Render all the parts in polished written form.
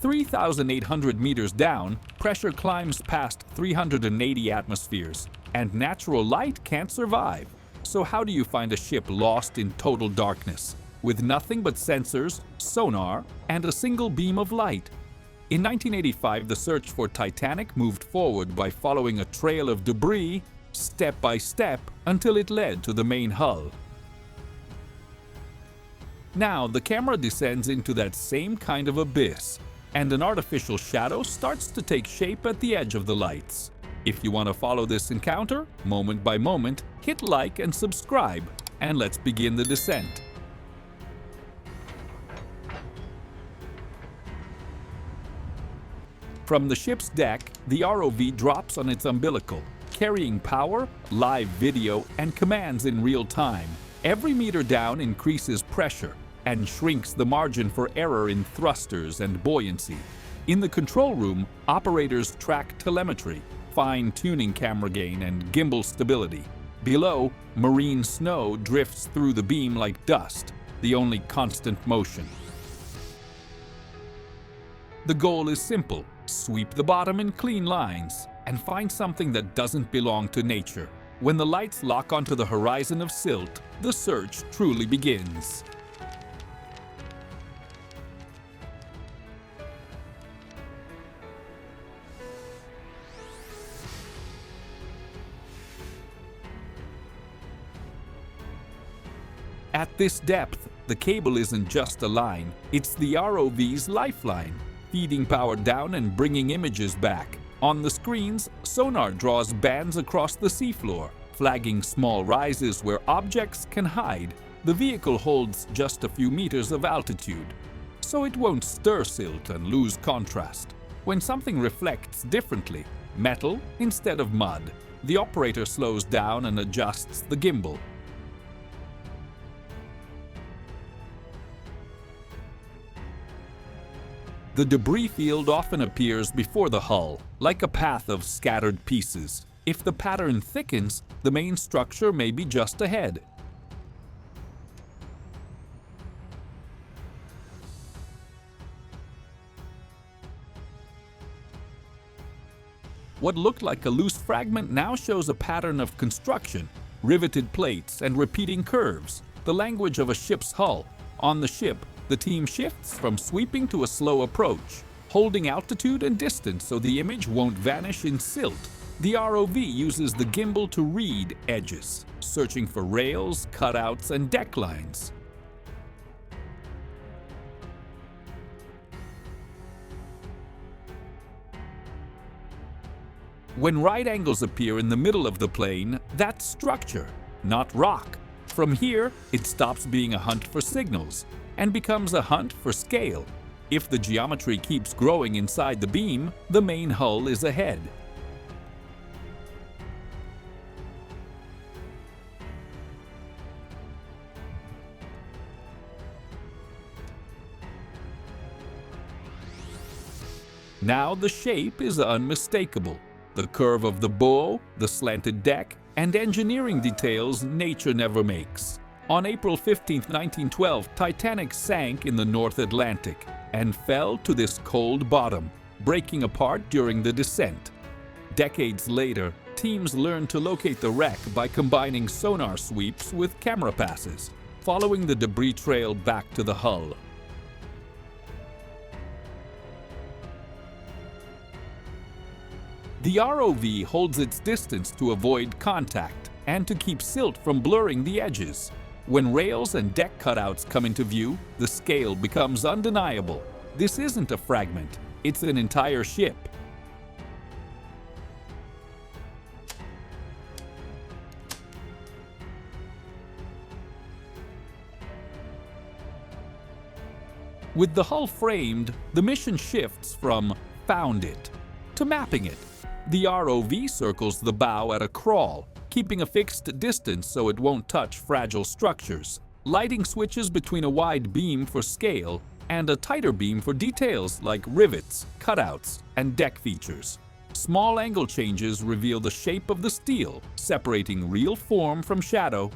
3,800 meters down, pressure climbs past 380 atmospheres, and natural light can't survive. So how do you find a ship lost in total darkness, with nothing but sensors, sonar, and a single beam of light? In 1985, the search for Titanic moved forward by following a trail of debris, step by step, until it led to the main hull. Now, the camera descends into that same kind of abyss, and an artificial shadow starts to take shape at the edge of the lights. If you want to follow this encounter, moment by moment, hit like and subscribe, and let's begin the descent. From the ship's deck, the ROV drops on its umbilical, carrying power, live video, and commands in real time. Every meter down increases pressure and shrinks the margin for error in thrusters and buoyancy. In the control room, operators track telemetry, fine-tuning camera gain and gimbal stability. Below, marine snow drifts through the beam like dust, the only constant motion. The goal is simple: sweep the bottom in clean lines and find something that doesn't belong to nature. When the lights lock onto the horizon of silt, the search truly begins. At this depth, the cable isn't just a line, it's the ROV's lifeline, feeding power down and bringing images back. On the screens, sonar draws bands across the seafloor, flagging small rises where objects can hide. The vehicle holds just a few meters of altitude, so it won't stir silt and lose contrast. When something reflects differently, metal instead of mud, the operator slows down and adjusts the gimbal. The debris field often appears before the hull, like a path of scattered pieces. If the pattern thickens, the main structure may be just ahead. What looked like a loose fragment now shows a pattern of construction, riveted plates and repeating curves, the language of a ship's hull. On the ship, the team shifts from sweeping to a slow approach, holding altitude and distance so the image won't vanish in silt. The ROV uses the gimbal to read edges, searching for rails, cutouts, and deck lines. When right angles appear in the middle of the plane, that's structure, not rock. From here, it stops being a hunt for signals and becomes a hunt for scale. If the geometry keeps growing inside the beam, the main hull is ahead. Now the shape is unmistakable. The curve of the bow, the slanted deck, and engineering details nature never makes. On April 15, 1912, Titanic sank in the North Atlantic and fell to this cold bottom, breaking apart during the descent. Decades later, teams learned to locate the wreck by combining sonar sweeps with camera passes, following the debris trail back to the hull. The ROV holds its distance to avoid contact and to keep silt from blurring the edges. When rails and deck cutouts come into view, the scale becomes undeniable. This isn't a fragment, it's an entire ship. With the hull framed, the mission shifts from "found it" to mapping it. The ROV circles the bow at a crawl, keeping a fixed distance so it won't touch fragile structures. Lighting switches between a wide beam for scale and a tighter beam for details like rivets, cutouts, and deck features. Small angle changes reveal the shape of the steel, separating real form from shadow.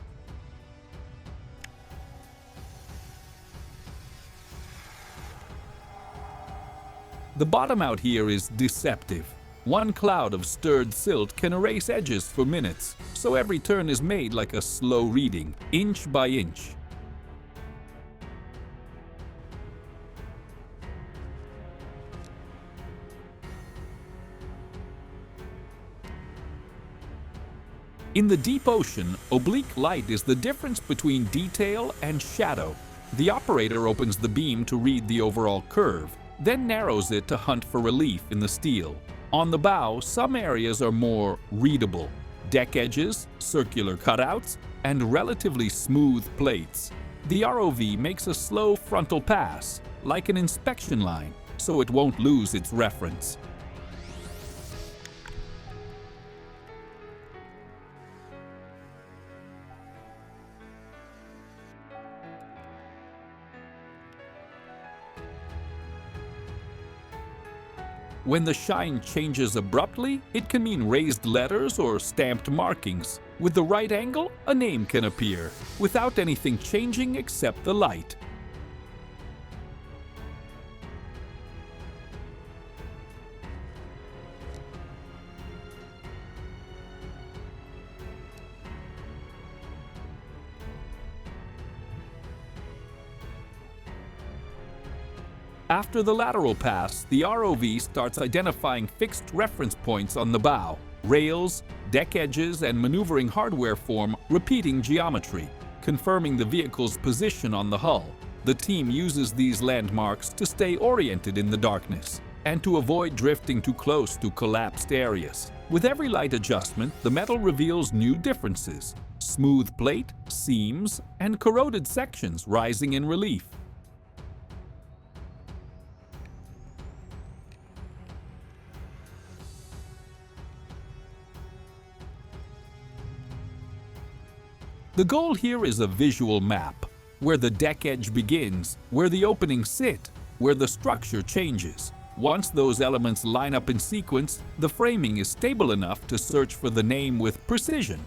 The bottom out here is deceptive. One cloud of stirred silt can erase edges for minutes, so every turn is made like a slow reading, inch by inch. In the deep ocean, oblique light is the difference between detail and shadow. The operator opens the beam to read the overall curve, then narrows it to hunt for relief in the steel. On the bow, some areas are more readable: deck edges, circular cutouts, and relatively smooth plates. The ROV makes a slow frontal pass, like an inspection line, so it won't lose its reference. When the shine changes abruptly, it can mean raised letters or stamped markings. With the right angle, a name can appear, without anything changing except the light. After the lateral pass, the ROV starts identifying fixed reference points on the bow. Rails, deck edges, and maneuvering hardware form repeating geometry, confirming the vehicle's position on the hull. The team uses these landmarks to stay oriented in the darkness and to avoid drifting too close to collapsed areas. With every light adjustment, the metal reveals new differences: smooth plate, seams, and corroded sections rising in relief. The goal here is a visual map, where the deck edge begins, where the openings sit, where the structure changes. Once those elements line up in sequence, the framing is stable enough to search for the name with precision.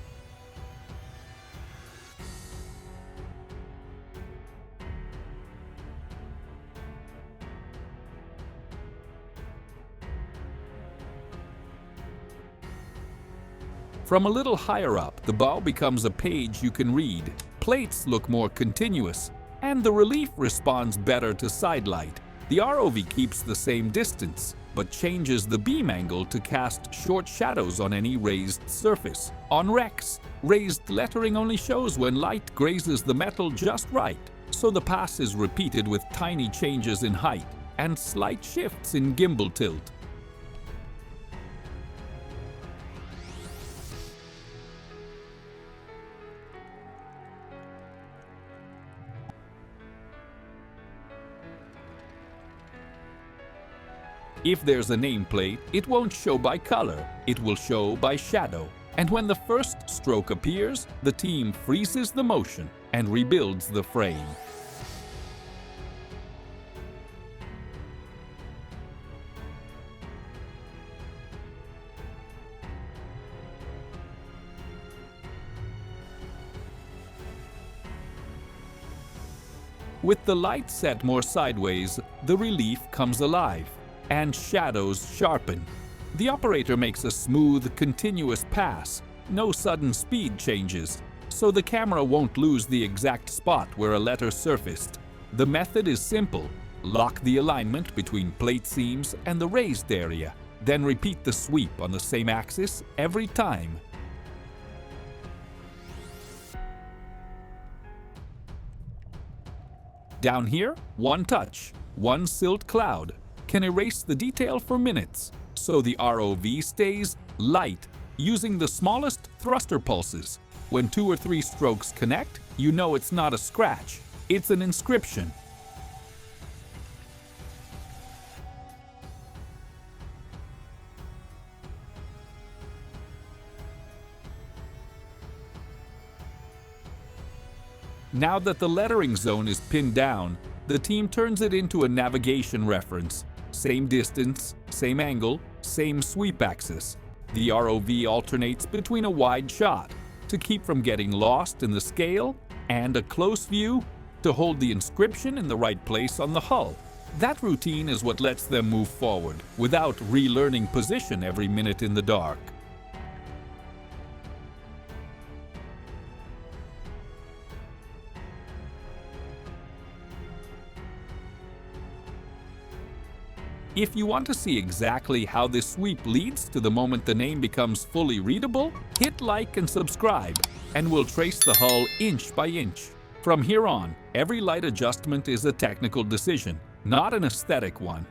From a little higher up, the bow becomes a page you can read. Plates look more continuous, and the relief responds better to sidelight. The ROV keeps the same distance, but changes the beam angle to cast short shadows on any raised surface. On wrecks, raised lettering only shows when light grazes the metal just right, so the pass is repeated with tiny changes in height and slight shifts in gimbal tilt. If there's a nameplate, it won't show by color, it will show by shadow. And when the first stroke appears, the team freezes the motion and rebuilds the frame. With the light set more sideways, the relief comes alive and shadows sharpen. The operator makes a smooth, continuous pass, no sudden speed changes, so the camera won't lose the exact spot where a letter surfaced. The method is simple: lock the alignment between plate seams and the raised area, then repeat the sweep on the same axis every time. Down here, one touch, one silt cloud, can erase the detail for minutes, so the ROV stays light, using the smallest thruster pulses. When 2 or 3 strokes connect, you know it's not a scratch, it's an inscription. Now that the lettering zone is pinned down, the team turns it into a navigation reference. Same distance, same angle, same sweep axis. The ROV alternates between a wide shot to keep from getting lost in the scale and a close view to hold the inscription in the right place on the hull. That routine is what lets them move forward without relearning position every minute in the dark. If you want to see exactly how this sweep leads to the moment the name becomes fully readable, hit like and subscribe, and we'll trace the hull inch by inch. From here on, every light adjustment is a technical decision, not an aesthetic one.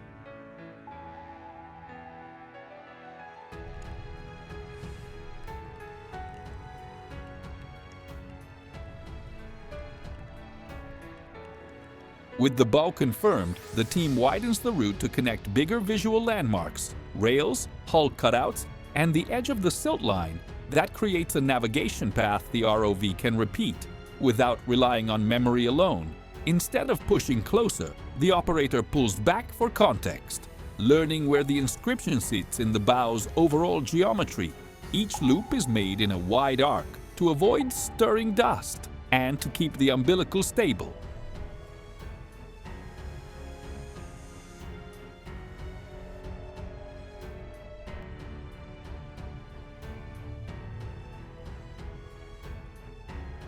With the bow confirmed, the team widens the route to connect bigger visual landmarks, rails, hull cutouts, and the edge of the silt line. That creates a navigation path the ROV can repeat, without relying on memory alone. Instead of pushing closer, the operator pulls back for context, learning where the inscription sits in the bow's overall geometry. Each loop is made in a wide arc to avoid stirring dust and to keep the umbilical stable.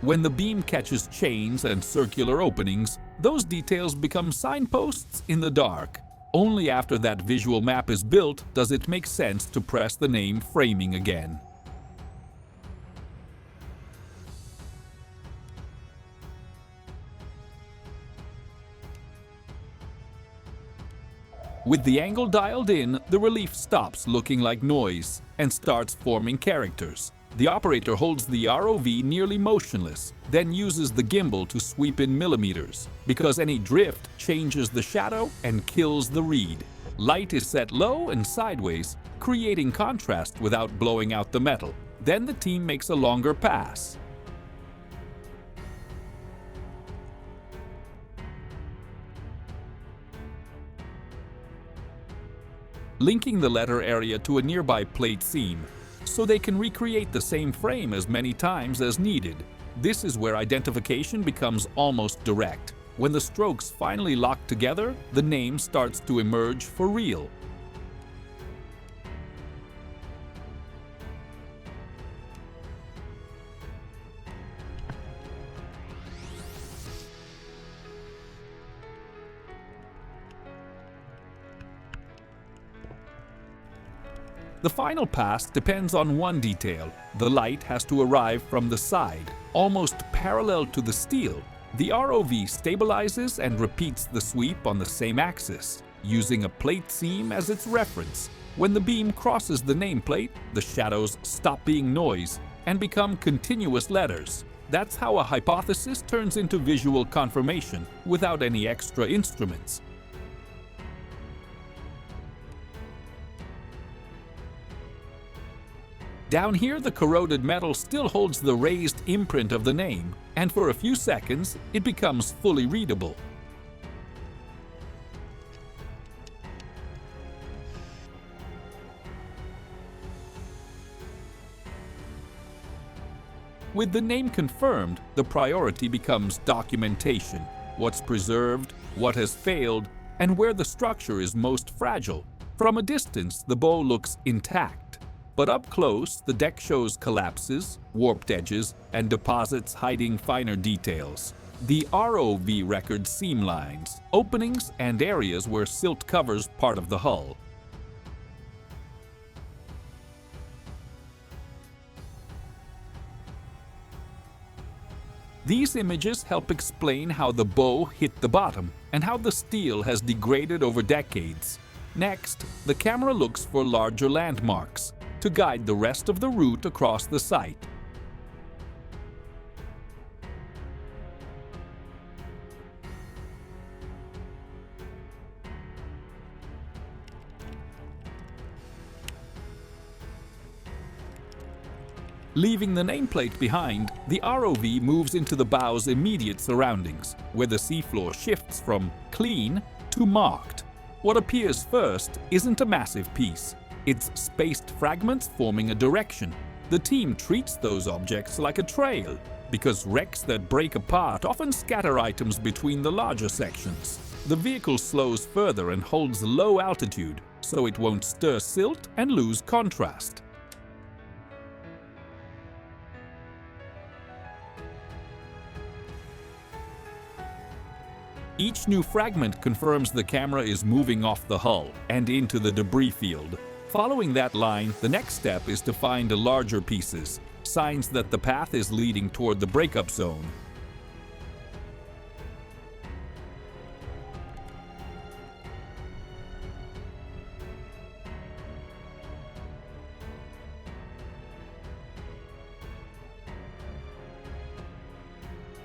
When the beam catches chains and circular openings, those details become signposts in the dark. Only after that visual map is built does it make sense to press the name framing again. With the angle dialed in, the relief stops looking like noise and starts forming characters. The operator holds the ROV nearly motionless, then uses the gimbal to sweep in millimeters, because any drift changes the shadow and kills the read. Light is set low and sideways, creating contrast without blowing out the metal. Then the team makes a longer pass. Linking the letter area to a nearby plate seam, so they can recreate the same frame as many times as needed. This is where identification becomes almost direct. When the strokes finally lock together, the name starts to emerge for real. The final pass depends on one detail. The light has to arrive from the side, almost parallel to the steel. The ROV stabilizes and repeats the sweep on the same axis, using a plate seam as its reference. When the beam crosses the nameplate, the shadows stop being noise and become continuous letters. That's how a hypothesis turns into visual confirmation without any extra instruments. Down here, the corroded metal still holds the raised imprint of the name, and for a few seconds, it becomes fully readable. With the name confirmed, the priority becomes documentation: what's preserved, what has failed, and where the structure is most fragile. From a distance, the bow looks intact. But up close, the deck shows collapses, warped edges, and deposits hiding finer details. The ROV records seam lines, openings, and areas where silt covers part of the hull. These images help explain how the bow hit the bottom and how the steel has degraded over decades. Next, the camera looks for larger landmarks to guide the rest of the route across the site. Leaving the nameplate behind, the ROV moves into the bow's immediate surroundings, where the seafloor shifts from clean to marked. What appears first isn't a massive piece. It's spaced fragments forming a direction. The team treats those objects like a trail, because wrecks that break apart often scatter items between the larger sections. the vehicle slows further and holds low altitude so it won't stir silt and lose contrast. Each new fragment confirms the camera is moving off the hull and into the debris field. Following that line, the next step is to find larger pieces, signs that the path is leading toward the breakup zone.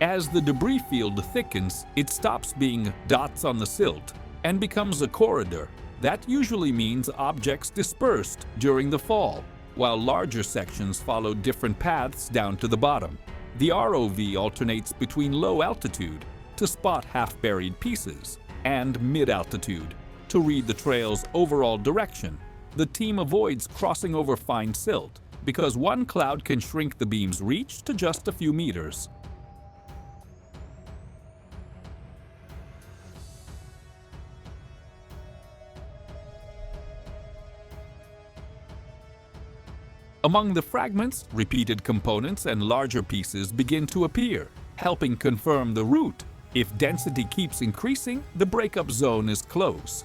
As the debris field thickens, it stops being dots on the silt and becomes a corridor. That usually means objects dispersed during the fall, while larger sections follow different paths down to the bottom. The ROV alternates between low altitude to spot half-buried pieces and mid-altitude to read the trail's overall direction. The team avoids crossing over fine silt because one cloud can shrink the beam's reach to just a few meters. Among the fragments, repeated components and larger pieces begin to appear, helping confirm the route. If density keeps increasing, the breakup zone is close.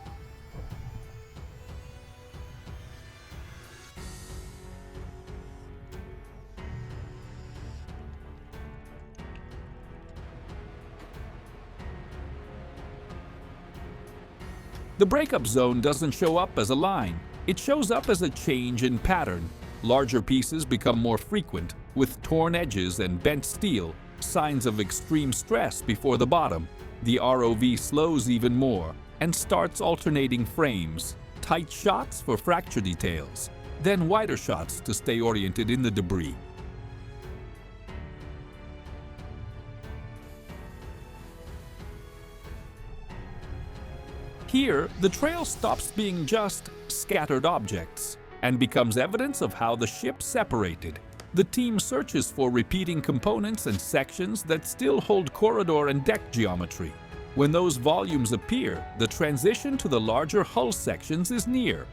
The breakup zone doesn't show up as a line. It shows up as a change in pattern. Larger pieces become more frequent, with torn edges and bent steel, signs of extreme stress before the bottom. The ROV slows even more and starts alternating frames, tight shots for fracture details, then wider shots to stay oriented in the debris. Here, the trail stops being just scattered objects and becomes evidence of how the ship separated. The team searches for repeating components and sections that still hold corridor and deck geometry. When those volumes appear, the transition to the larger hull sections is near.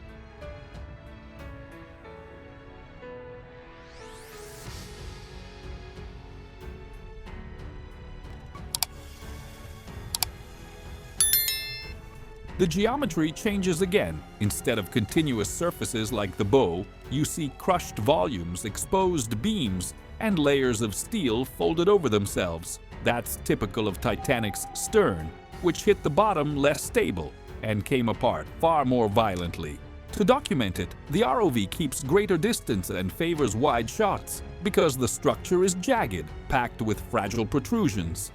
The geometry changes again. Instead of continuous surfaces like the bow, you see crushed volumes, exposed beams, and layers of steel folded over themselves. That's typical of Titanic's stern, which hit the bottom less stable and came apart far more violently. To document it, the ROV keeps greater distance and favors wide shots because the structure is jagged, packed with fragile protrusions.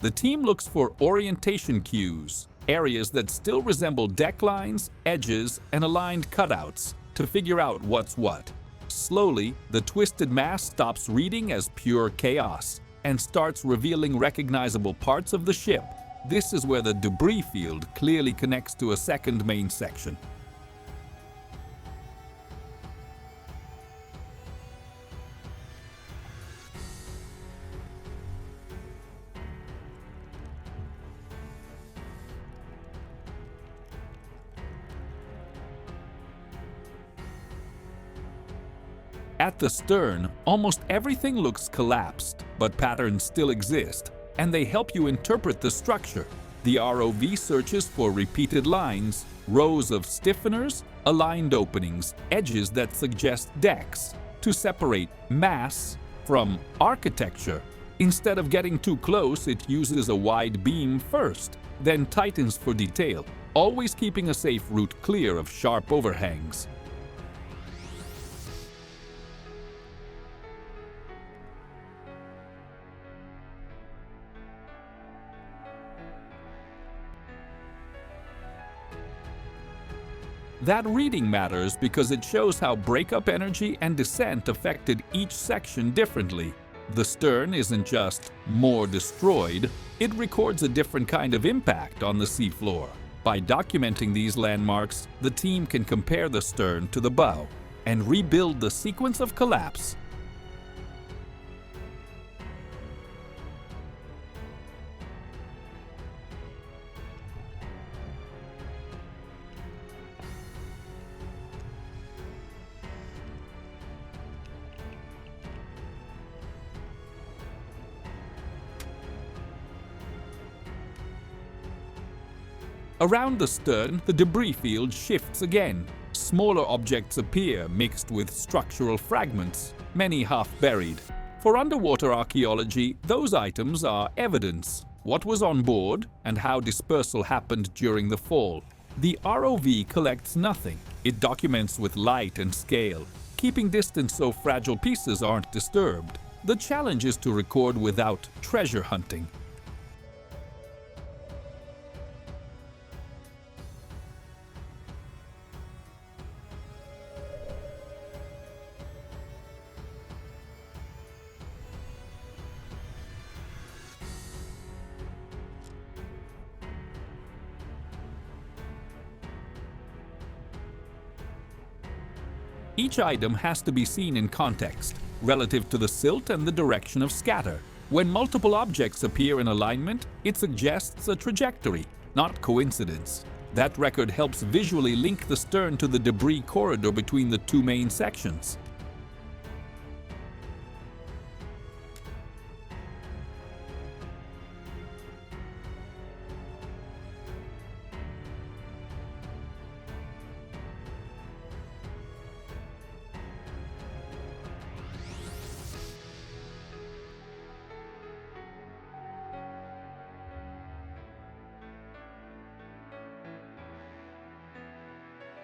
The team looks for orientation cues, areas that still resemble deck lines, edges, and aligned cutouts, to figure out what's what. Slowly, the twisted mass stops reading as pure chaos and starts revealing recognizable parts of the ship. This is where the debris field clearly connects to a second main section. At the stern, almost everything looks collapsed, but patterns still exist, and they help you interpret the structure. The ROV searches for repeated lines, rows of stiffeners, aligned openings, edges that suggest decks, to separate mass from architecture. Instead of getting too close, it uses a wide beam first, then tightens for detail, always keeping a safe route clear of sharp overhangs. That reading matters because it shows how breakup energy and descent affected each section differently. The stern isn't just more destroyed, it records a different kind of impact on the seafloor. By documenting these landmarks, the team can compare the stern to the bow and rebuild the sequence of collapse. Around the stern, the debris field shifts again. Smaller objects appear mixed with structural fragments, many half buried. For underwater archaeology, those items are evidence. What was on board and how dispersal happened during the fall. The ROV collects nothing. It documents with light and scale, keeping distance so fragile pieces aren't disturbed. The challenge is to record without treasure hunting. Each item has to be seen in context, relative to the silt and the direction of scatter. When multiple objects appear in alignment, it suggests a trajectory, not coincidence. That record helps visually link the stern to the debris corridor between the two main sections.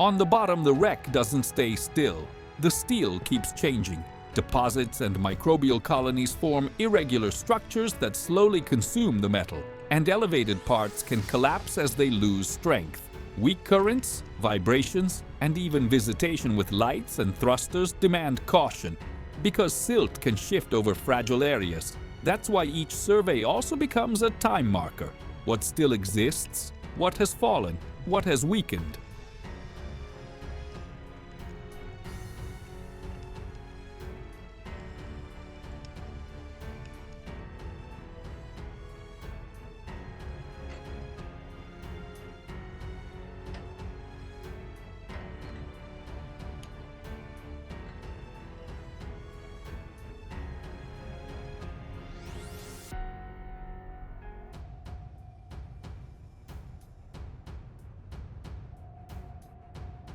On the bottom, the wreck doesn't stay still. The steel keeps changing. Deposits and microbial colonies form irregular structures that slowly consume the metal, and elevated parts can collapse as they lose strength. Weak currents, vibrations, and even visitation with lights and thrusters demand caution, because silt can shift over fragile areas. That's why each survey also becomes a time marker. What still exists, what has fallen, what has weakened.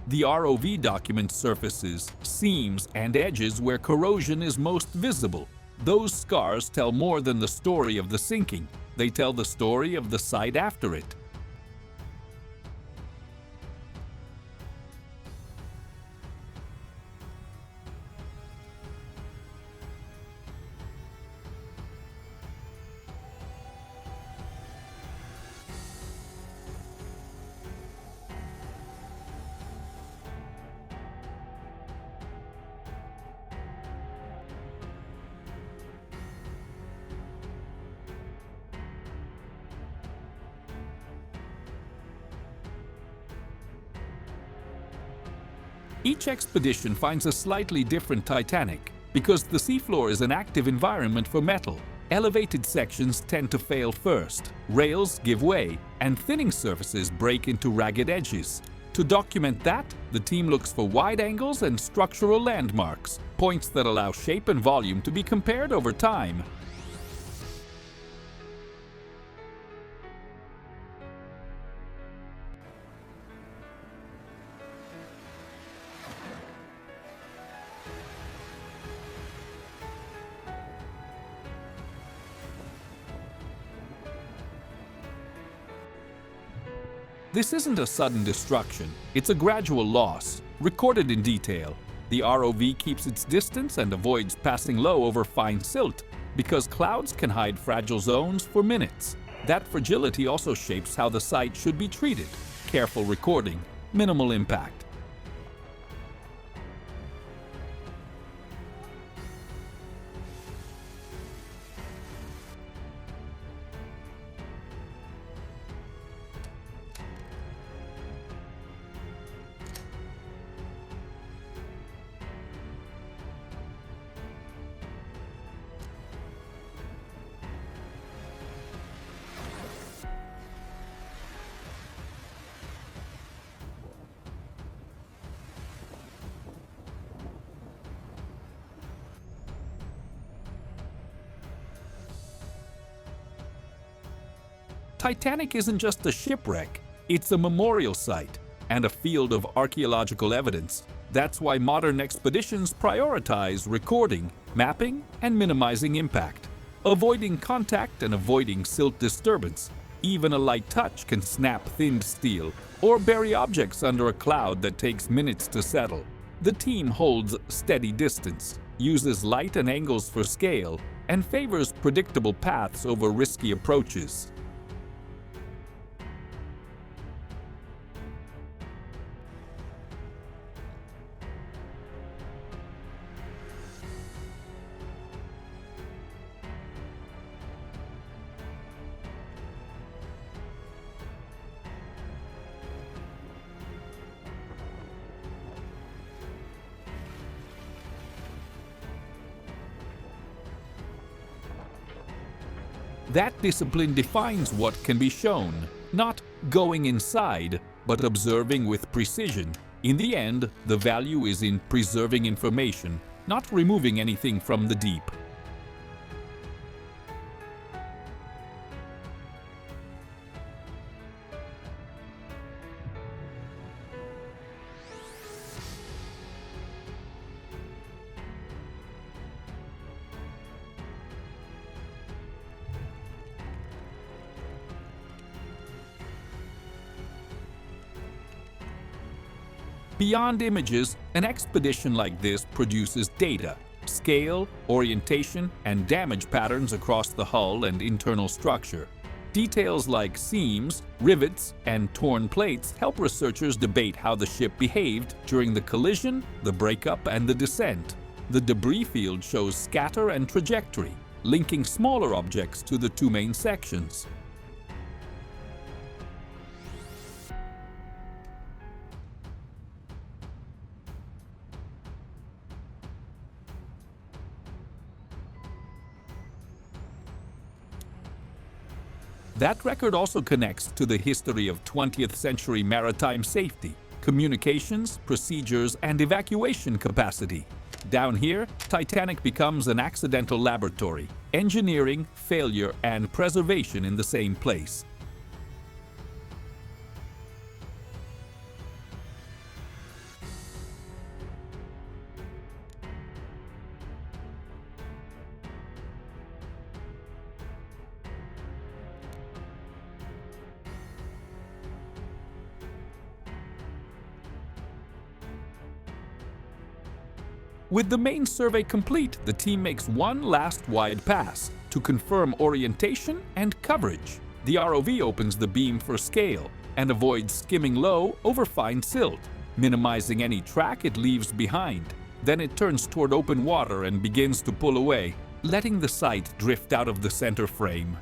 The ROV documents surfaces, seams, and edges where corrosion is most visible. Those scars tell more than the story of the sinking. They tell the story of the site after it. Each expedition finds a slightly different Titanic, because the seafloor is an active environment for metal. Elevated sections tend to fail first, rails give way, and thinning surfaces break into ragged edges. To document that, the team looks for wide angles and structural landmarks, points that allow shape and volume to be compared over time. This isn't a sudden destruction, it's a gradual loss, recorded in detail. The ROV keeps its distance and avoids passing low over fine silt, because clouds can hide fragile zones for minutes. That fragility also shapes how the site should be treated. Careful recording, minimal impact. Titanic isn't just a shipwreck, it's a memorial site and a field of archaeological evidence. That's why modern expeditions prioritize recording, mapping, and minimizing impact, avoiding contact and avoiding silt disturbance. Even a light touch can snap thinned steel or bury objects under a cloud that takes minutes to settle. The team holds steady distance, uses light and angles for scale, and favors predictable paths over risky approaches. That discipline defines what can be shown, not going inside, but observing with precision. In the end, the value is in preserving information, not removing anything from the deep. Beyond images, an expedition like this produces data, scale, orientation, and damage patterns across the hull and internal structure. Details like seams, rivets, and torn plates help researchers debate how the ship behaved during the collision, the breakup, and the descent. The debris field shows scatter and trajectory, linking smaller objects to the two main sections. That record also connects to the history of 20th century maritime safety, communications, procedures, and evacuation capacity. Down here, Titanic becomes an accidental laboratory, engineering, failure, and preservation in the same place. With the main survey complete, the team makes one last wide pass to confirm orientation and coverage. The ROV opens the beam for scale and avoids skimming low over fine silt, minimizing any track it leaves behind. Then it turns toward open water and begins to pull away, letting the site drift out of the center frame.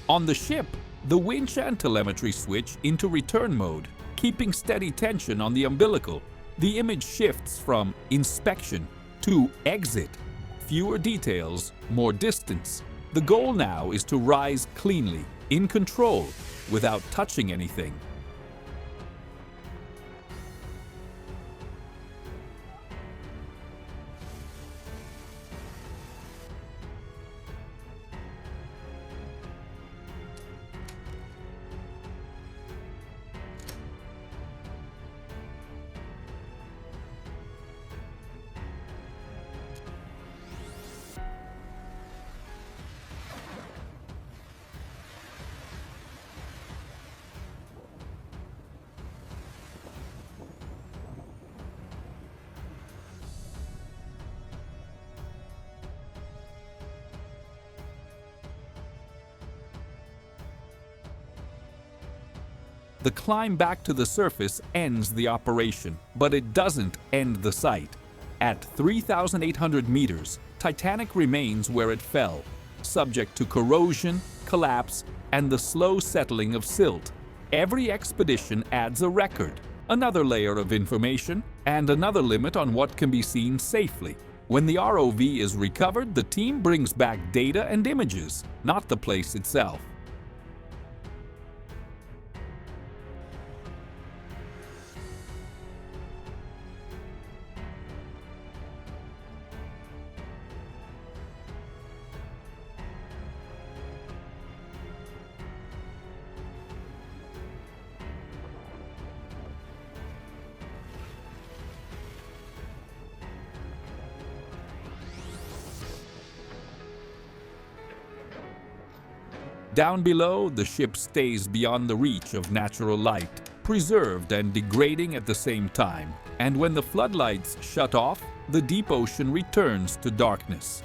On the ship, the winch and telemetry switch into return mode, keeping steady tension on the umbilical. The image shifts from inspection to exit. Fewer details, more distance. The goal now is to rise cleanly, in control, without touching anything. The climb back to the surface ends the operation, but it doesn't end the site. At 3,800 meters, Titanic remains where it fell, subject to corrosion, collapse, and the slow settling of silt. Every expedition adds a record, Another layer of information, and another limit on what can be seen safely. When the ROV is recovered, the team brings back data and images, not the place itself. Down below, the ship stays beyond the reach of natural light, preserved and degrading at the same time. And when the floodlights shut off, the deep ocean returns to darkness.